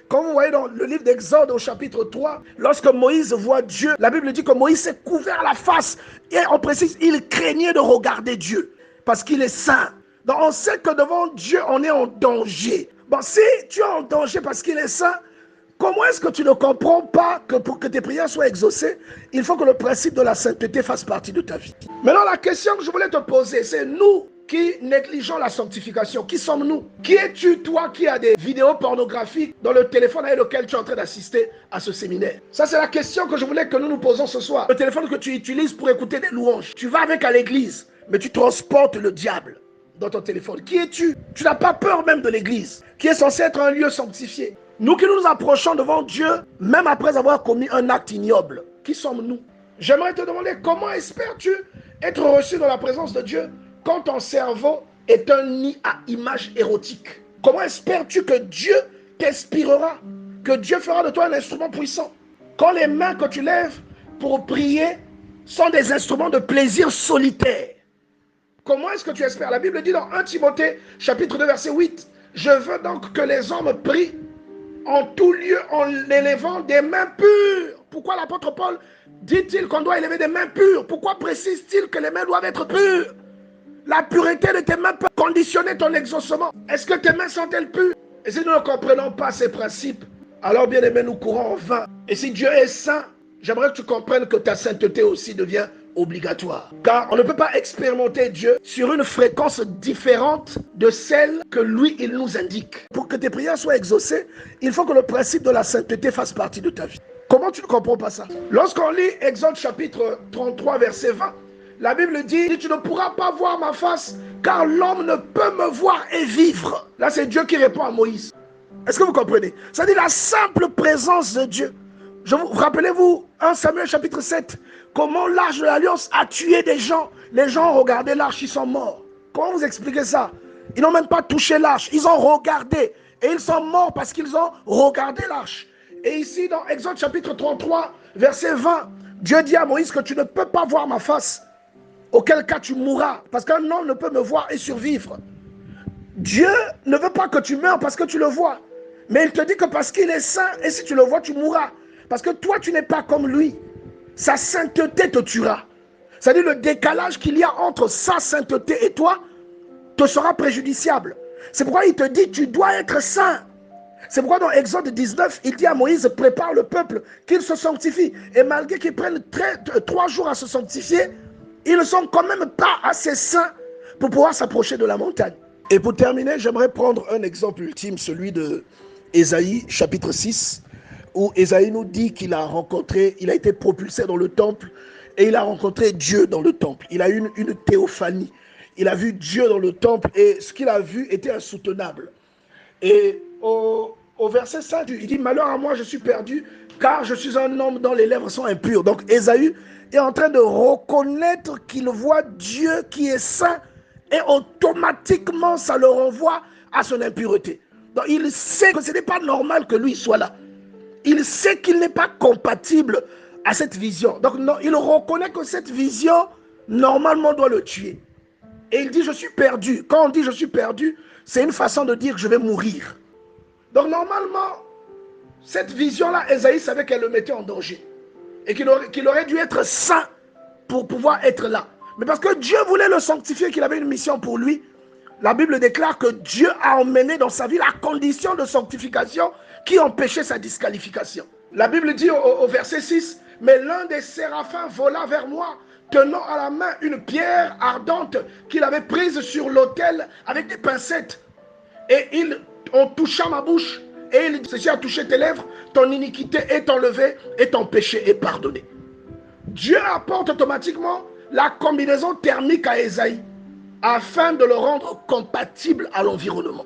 Quand vous voyez dans le livre d'Exode au chapitre 3, lorsque Moïse voit Dieu, la Bible dit que Moïse s'est couvert la face. Et on précise, il craignait de regarder Dieu parce qu'il est saint. Donc on sait que devant Dieu, on est en danger. Bon, si tu es en danger parce qu'il est saint, comment est-ce que tu ne comprends pas que pour que tes prières soient exaucées, il faut que le principe de la sainteté fasse partie de ta vie? Maintenant, la question que je voulais te poser, c'est nous qui négligeons la sanctification. Qui sommes-nous? Qui es-tu, toi, qui as des vidéos pornographiques dans le téléphone avec lequel tu es en train d'assister à ce séminaire? Ça, c'est la question que je voulais que nous nous posons ce soir. Le téléphone que tu utilises pour écouter des louanges. Tu vas avec à l'église, mais tu transportes le diable dans ton téléphone. Qui es-tu? Tu n'as pas peur même de l'église, qui est censée être un lieu sanctifié. Nous qui nous approchons devant Dieu, même après avoir commis un acte ignoble, qui sommes-nous? J'aimerais te demander, comment espères-tu être reçu dans la présence de Dieu quand ton cerveau est un nid à images érotiques? Comment espères-tu que Dieu t'inspirera, que Dieu fera de toi un instrument puissant? Quand les mains que tu lèves pour prier sont des instruments de plaisir solitaire, comment est-ce que tu espères? La Bible dit dans 1 Timothée, chapitre 2, verset 8, « Je veux donc que les hommes prient en tout lieu en élevant des mains pures. » Pourquoi l'apôtre Paul dit-il qu'on doit élever des mains pures? Pourquoi précise-t-il que les mains doivent être pures? La pureté de tes mains peut conditionner ton exaucement. Est-ce que tes mains sont-elles pures? Et si nous ne comprenons pas ces principes, alors bien aimé, nous courons en vain. Et si Dieu est saint, j'aimerais que tu comprennes que ta sainteté aussi devient obligatoire. Car on ne peut pas expérimenter Dieu sur une fréquence différente de celle que lui, il nous indique. Pour que tes prières soient exaucées, il faut que le principe de la sainteté fasse partie de ta vie. Comment tu ne comprends pas ça? Lorsqu'on lit Exode chapitre 33, verset 20, la Bible dit, tu ne pourras pas voir ma face, car l'homme ne peut me voir et vivre. Là, c'est Dieu qui répond à Moïse. Est-ce que vous comprenez? C'est-à-dire la simple présence de Dieu. Rappelez-vous, 1 Samuel chapitre 7, comment l'arche de l'alliance a tué des gens. Les gens ont regardé l'arche, ils sont morts. Comment vous expliquez ça? Ils n'ont même pas touché l'arche, ils ont regardé. Et ils sont morts parce qu'ils ont regardé l'arche. Et ici, dans Exode chapitre 33, verset 20, Dieu dit à Moïse que tu ne peux pas voir ma face, auquel cas tu mourras, parce qu'un homme ne peut me voir et survivre. Dieu ne veut pas que tu meurs parce que tu le vois, mais il te dit que parce qu'il est saint, et si tu le vois, tu mourras. Parce que toi, tu n'es pas comme lui. Sa sainteté te tuera. C'est-à-dire le décalage qu'il y a entre sa sainteté et toi te sera préjudiciable. C'est pourquoi il te dit, tu dois être saint. C'est pourquoi dans Exode 19, il dit à Moïse, prépare le peuple, qu'il se sanctifie. Et malgré qu'ils prennent 3 jours à se sanctifier, ils ne sont quand même pas assez saints pour pouvoir s'approcher de la montagne. Et pour terminer, j'aimerais prendre un exemple ultime, celui de Ésaïe, chapitre 6, où Ésaïe nous dit qu'il a été propulsé dans le temple et il a rencontré Dieu dans le temple. Il a eu une théophanie. Il a vu Dieu dans le temple et ce qu'il a vu était insoutenable. Et au verset 5, il dit, malheur à moi, je suis perdu, car je suis un homme dont les lèvres sont impures. Donc Ésaü est en train de reconnaître qu'il voit Dieu qui est saint et automatiquement ça le renvoie à son impureté. Donc il sait que ce n'est pas normal que lui soit là. Il sait qu'il n'est pas compatible à cette vision. Donc non, il reconnaît que cette vision, normalement, doit le tuer. Et il dit, je suis perdu. Quand on dit je suis perdu, c'est une façon de dire que je vais mourir. Donc normalement, cette vision-là, Ésaïe savait qu'elle le mettait en danger. Et qu'il aurait dû être saint pour pouvoir être là. Mais parce que Dieu voulait le sanctifier, qu'il avait une mission pour lui, la Bible déclare que Dieu a emmené dans sa vie la condition de sanctification qui empêchait sa disqualification. La Bible dit au verset 6, « Mais l'un des séraphins vola vers moi, tenant à la main une pierre ardente qu'il avait prise sur l'autel avec des pincettes. Et on toucha ma bouche, et il dit, ceci a touché tes lèvres, ton iniquité est enlevée et ton péché est pardonné. » Dieu apporte automatiquement la combinaison thermique à Ésaïe afin de le rendre compatible à l'environnement.